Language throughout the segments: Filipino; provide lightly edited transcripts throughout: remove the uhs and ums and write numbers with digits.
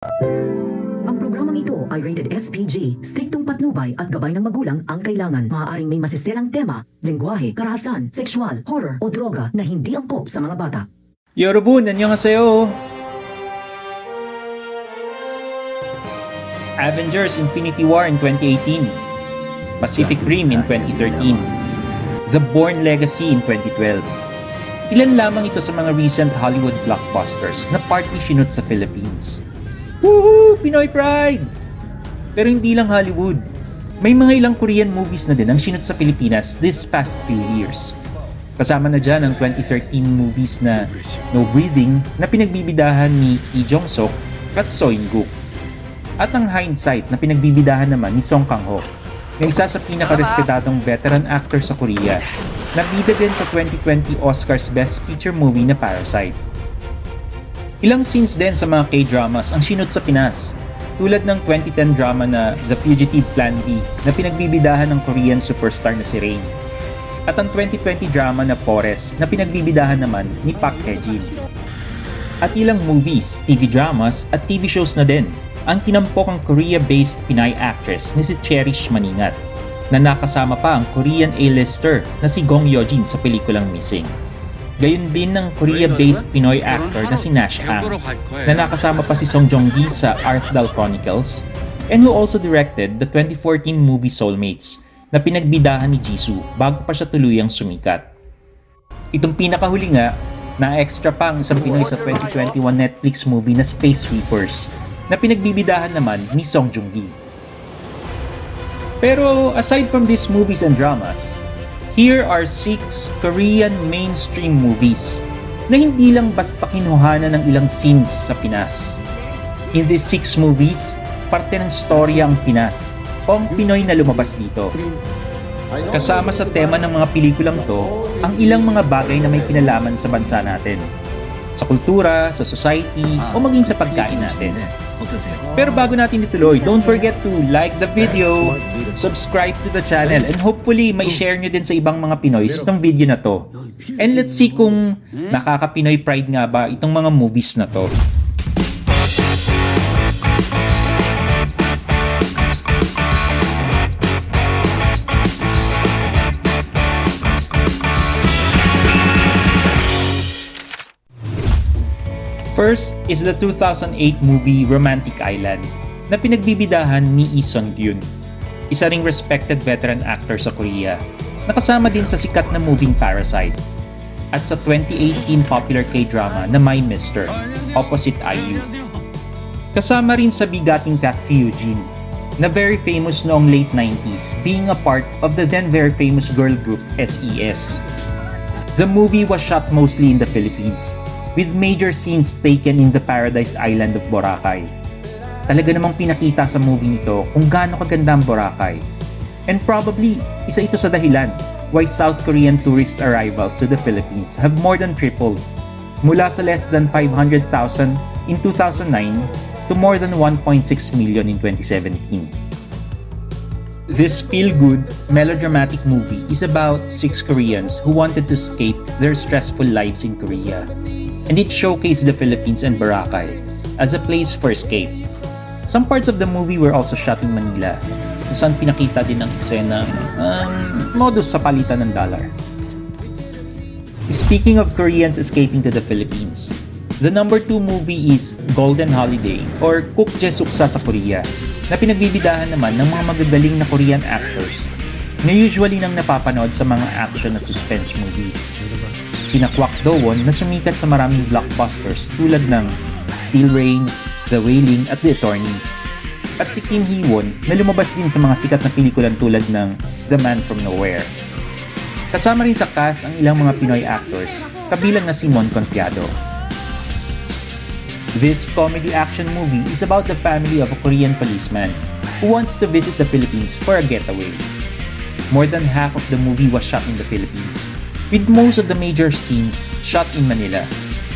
Ang programang ito ay rated SPG. Striktong patnubay at gabay ng magulang ang kailangan. Maaaring may masiselang tema, lengguwahe, karahasan, sexual, horror o droga na hindi angkop sa mga bata. 여러분, 안녕하세요. Avengers Infinity War in 2018. Pacific Rim in 2013. The Bourne Legacy in 2012. Ilan lamang ito sa mga recent Hollywood blockbusters na partly shinoot sa Philippines. Woohoo! Pinoy Pride! Pero hindi lang Hollywood. May mga ilang Korean movies na din ang shinoot sa Pilipinas this past few years. Kasama na dyan ang 2013 movies na No Breathing na pinagbibidahan ni Lee Jong-suk at So In-guk. At ang Hindsight na pinagbibidahan naman ni Song Kang-ho na isa sa pinakarespetadong veteran actor sa Korea na bida din sa 2020 Oscars Best Feature Movie na Parasite. Ilang scenes din sa mga K-dramas ang shinoot sa Pinas, tulad ng 2010 drama na The Fugitive Plan B na pinagbibidahan ng Korean superstar na si Rain, at ang 2020 drama na Forest na pinagbibidahan naman ni Park Hae-jin. At ilang movies, TV dramas at TV shows na din ang tinampok ang Korea-based Pinay actress ni si Cherish Maningat, na nakasama pa ang Korean A-lister na si Gong Yeojin sa pelikulang Missing. Gayon din ng Korea-based Pinoy actor na si Nash Ang, na nakasama pa si Song Joong-gi sa Arthdal Chronicles, and who also directed the 2014 movie Soulmates na pinagbidahan ni Jisoo bago pa siya tuluyang sumikat. Itong pinakahuli nga, na-extra pa ang isang Pinoy sa 2021 Netflix movie na Space Sweepers na pinagbibidahan naman ni Song Joong-gi. Pero aside from these movies and dramas, here are 6 Korean mainstream movies na hindi lang basta kinuhanan ng ilang scenes sa Pinas. In these 6 movies, parte ng storya ang Pinas o ang Pinoy na lumabas dito. Kasama sa tema ng mga pelikulang to ang ilang mga bagay na may kinalaman sa bansa natin, sa kultura, sa society, o maging sa pagkain natin. Pero bago natin ituloy, don't forget to like the video, subscribe to the channel, and hopefully mai-share nyo din sa ibang mga Pinoys itong video na to. And let's see kung nakaka-Pinoy pride nga ba itong mga movies na to. First is the 2008 movie Romantic Island na pinagbibidahan ni Lee Sung-gyun, isa ring respected veteran actor sa Korea, nakasama din sa sikat na movie Parasite, at sa 2018 popular K-drama na My Mister, opposite IU. Kasama rin sa bigating cast si Eugene, na very famous noong late 90s, being a part of the then very famous girl group SES. The movie was shot mostly in the Philippines, with major scenes taken in the paradise island of Boracay. Talaga namang pinakita sa movie nito kung gaano kaganda ang Boracay. And probably, isa ito sa dahilan why South Korean tourist arrivals to the Philippines have more than tripled, mula sa less than 500,000 in 2009 to more than 1.6 million in 2017. This feel-good, melodramatic movie is about 6 Koreans who wanted to escape their stressful lives in Korea. And it showcased the Philippines and Boracay as a place for escape. Some parts of the movie were also shot in Manila, kung saan pinakita din ang eksena modus sa palitan ng dollar. Speaking of Koreans escaping to the Philippines, the number 2 movie is Golden Holiday or Kuk Jae-suksa sa Korea, na pinagbibidahan naman ng mga magagaling na Korean actors na usually nang napapanood sa mga action at suspense movies. Sina Kwak Do-won na sumikat sa maraming blockbusters tulad ng Steel Rain, The Wailing at The Attorney. At si Kim Hee-won na lumabas din sa mga sikat na pelikulan tulad ng The Man from Nowhere. Kasama rin sa cast ang ilang mga Pinoy actors, kabilang na si Mon Confiado. This comedy action movie is about the family of a Korean policeman who wants to visit the Philippines for a getaway. More than half of the movie was shot in the Philippines, with most of the major scenes shot in Manila,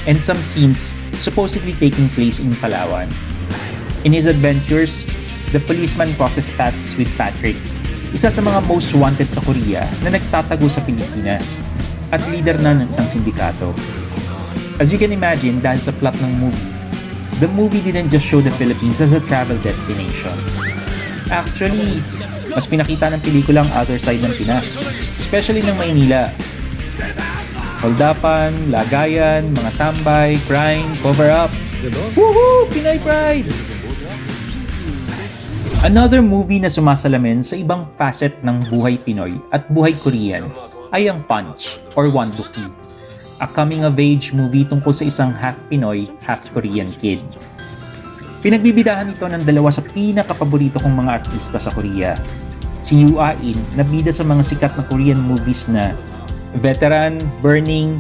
and some scenes supposedly taking place in Palawan. In his adventures, the policeman crosses paths with Patrick, isa sa mga most wanted sa Korea na nagtatago sa Pilipinas, at leader na ng isang sindikato. As you can imagine, dahil sa plot ng movie, the movie didn't just show the Philippines as a travel destination. Actually, mas pinakita ng pelikula ang other side ng Pinas, especially ng Maynila. Holdapan, lagayan, mga tambay, crime, cover-up. Woohoo! Pinay Pride! Another movie na sumasalamin sa ibang facet ng buhay Pinoy at buhay Korean ay ang Punch or Wanduki, a coming-of-age movie tungkol sa isang half-Pinoy, half-Korean kid. Pinagbibidahan ito ng dalawa sa pinakapaborito kong mga artista sa Korea. Si Yoo Ah-in na bida sa mga sikat na Korean movies na Veteran, Burning,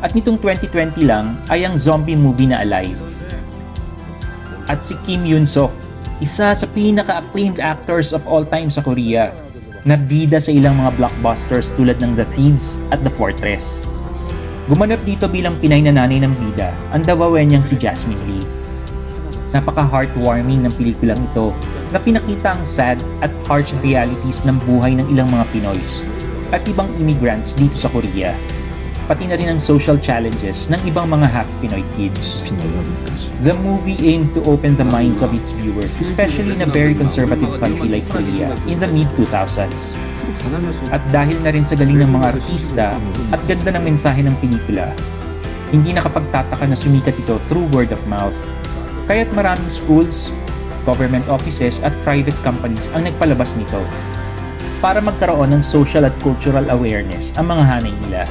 at nitong 2020 lang ay ang zombie movie na Alive. At si Kim Yoon-sok, isa sa pinaka-acclaimed actors of all time sa Korea, na bida sa ilang mga blockbusters tulad ng The Thieves at The Fortress. Gumanap dito bilang Pinay na nanay ng bida ang dawawen niyang si Jasmine Lee. Napaka-heartwarming ng pelikulang ito na pinakita ang sad at harsh realities ng buhay ng ilang mga Pinoys at ibang immigrants dito sa Korea, pati na rin ang social challenges ng ibang mga half-Pinoy kids. The movie aimed to open the minds of its viewers, especially in a very conservative country like Korea in the mid-2000s. At dahil na rin sa galing ng mga artista at ganda ng mensahe ng pelikula, hindi nakapagtataka na sumikat ito through word of mouth. Kaya't maraming schools, government offices at private companies ang nagpalabas nito para magkaroon ng social at cultural awareness ang mga hanay nila.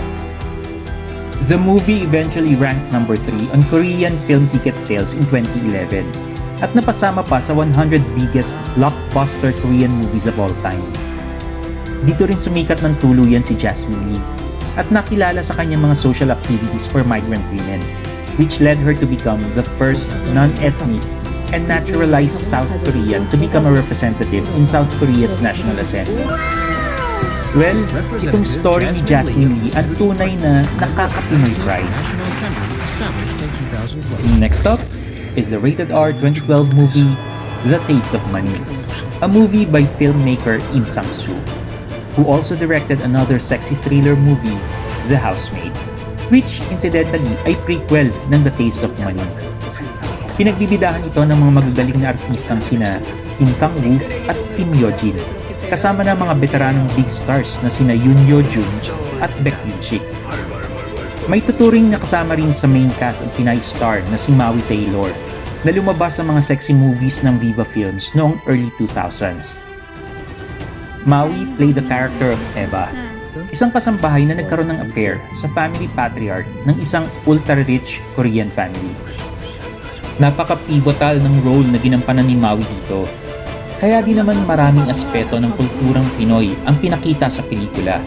The movie eventually ranked number 3 on Korean film ticket sales in 2011 at napasama pa sa 100 biggest blockbuster Korean movies of all time. Dito rin sumikat ng tuluyan si Jasmine Lee at nakilala sa kanyang mga social activities for migrant women, which led her to become the first non-ethnic and naturalized South Korean to become a representative in South Korea's National Assembly. Well, itong story ni Jasmine Lee ang tunay na nakaka-Pinoy pride. Next up is the rated R 2012 movie The Taste of Money, a movie by filmmaker Im Sang-soo, who also directed another sexy thriller movie, The Housemaid, which incidentally ay prequel ng The Taste of Money. Pinagbibidahan ito ng mga magagaling na artistang sina Kim Kang-woo at Kim Yo-jin, kasama na mga veteranong big stars na sina Yoon Yo-jun at Baek Yoon-sik. May tuturing na kasama rin sa main cast ang Pinay star na si Maui Taylor, na lumabas sa mga sexy movies ng Viva Films noong early 2000s. Maui played the character of Eva, isang kasambahay na nagkaroon ng affair sa family patriarch ng isang ultra-rich Korean family. Napaka-pivotal ng role na ginampanan ni Maui dito. Kaya di naman maraming aspeto ng kulturang Pinoy ang pinakita sa pelikula.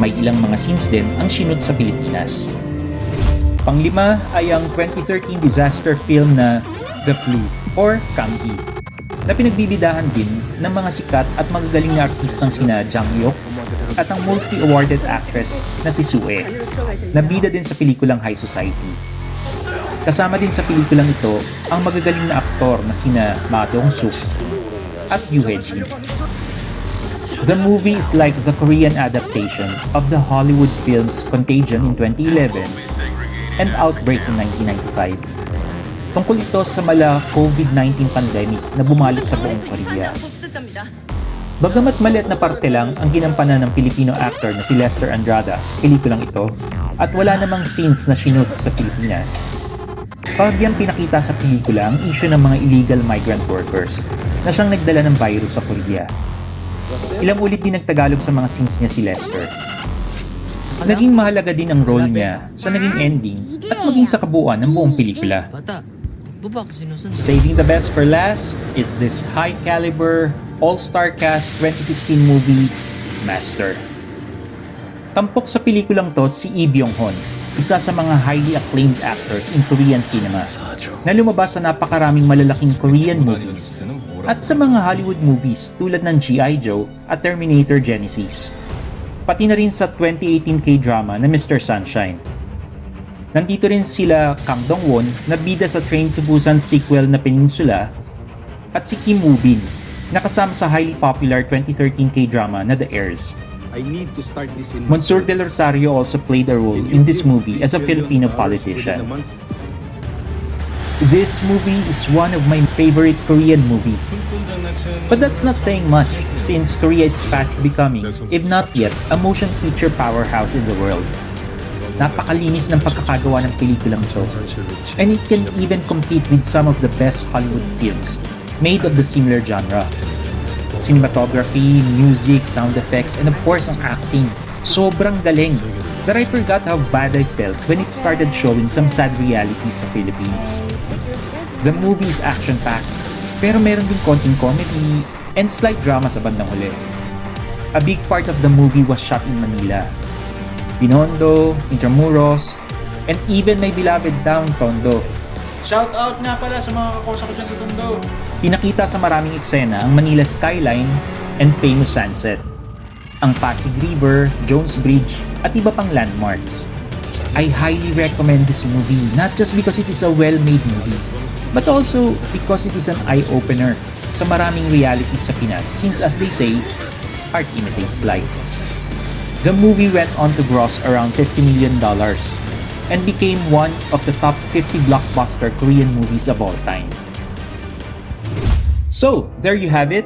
May ilang mga scenes din ang sinut sa Pilipinas. Panglima ay ang 2013 disaster film na The Flu or Kamgi, na pinagbibidahan din ng mga sikat at magagaling na artistang sina Jang Hyuk at ang multi-awarded actress na si Sue, na bida din sa pelikulang High Society. Kasama din sa pelikulang ito ang magagaling na aktor na sina Ma Dong-suk at Yoo Hae-jin. The movie is like the Korean adaptation of the Hollywood films Contagion in 2011 and Outbreak in 1995. Tungkol ito sa mala COVID-19 pandemic na bumalik sa buong Korea. Bagamat maliit na parte lang ang ginampanan ng Filipino actor na si Lester Andrada sa pelikulang ito at wala namang scenes na sinut sa Pilipinas, bahagyang pinakita sa pelikula ang issue ng mga illegal migrant workers na siyang nagdala ng virus sa Korea. Ilang ulit din nagtagalog sa mga scenes niya si Lester. Naging mahalaga din ang role niya sa naging ending at maging sa kabuuan ng buong pelikula. Saving the best for last is this high-caliber, all-star cast 2016 movie, Master. Tampok sa pelikulang to si Lee Byung-hun, isa sa mga highly acclaimed actors in Korean cinema, na lumabas sa napakaraming malalaking Korean movies at sa mga Hollywood movies tulad ng G.I. Joe at Terminator Genesis. Pati na rin sa 2018 K-drama na Mr. Sunshine. Nandito rin sila Kang Dong-won na bida sa Train to Busan sequel na Peninsula at si Kim Woo-bin na kasama sa highly popular 2013 K-drama na The Heirs. Monsieur Del Rosario also played a role in this movie as a Filipino politician. This movie is one of my favorite Korean movies. But that's not saying much, since Korea is fast becoming, if not yet, a motion picture powerhouse in the world. Napakalinis ng pagkakagawa ng pelikulang ito. And it can even compete with some of the best Hollywood films made of the similar genre. Cinematography, music, sound effects, and of course ang acting. Sobrang galing that I forgot how bad I felt when it started showing some sad realities sa Philippines. The movie is action-packed, pero meron din konting comedy and slight drama sa bandang huli. A big part of the movie was shot in Manila. Binondo, Intramuros, and even my beloved town, Tondo. Shout out nga pala sa mga kakosa ko dyan sa Tondo. Pinakita sa maraming eksena ang Manila skyline and famous sunset, ang Pasig River, Jones Bridge, at iba pang landmarks. I highly recommend this movie not just because it is a well-made movie, but also because it is an eye-opener sa maraming realities sa Pinas since as they say, art imitates life. The movie went on to gross around $50 million and became one of the top 50 blockbuster Korean movies of all time. So, there you have it.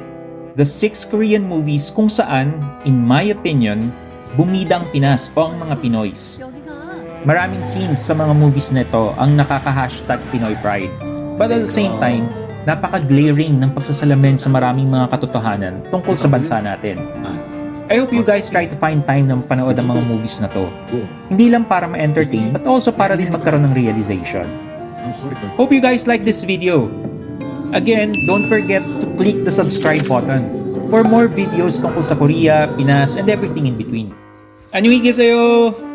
The 6 Korean movies kung saan, in my opinion, bumida ang Pinas o ang mga Pinoys. Maraming scenes sa mga movies nito ang nakaka-hashtag Pinoy Pride. But at the same time, napaka-glaring ng pagsasalamin sa maraming mga katotohanan tungkol sa bansa natin. I hope you guys try to find time na mapanood ang mga movies na to. Hindi lang para ma-entertain, but also para din magkaroon ng realization. Hope you guys like this video. Again, don't forget to click the subscribe button for more videos tungkol sa Korea, Pinas, and everything in between. 안녕히 계세요!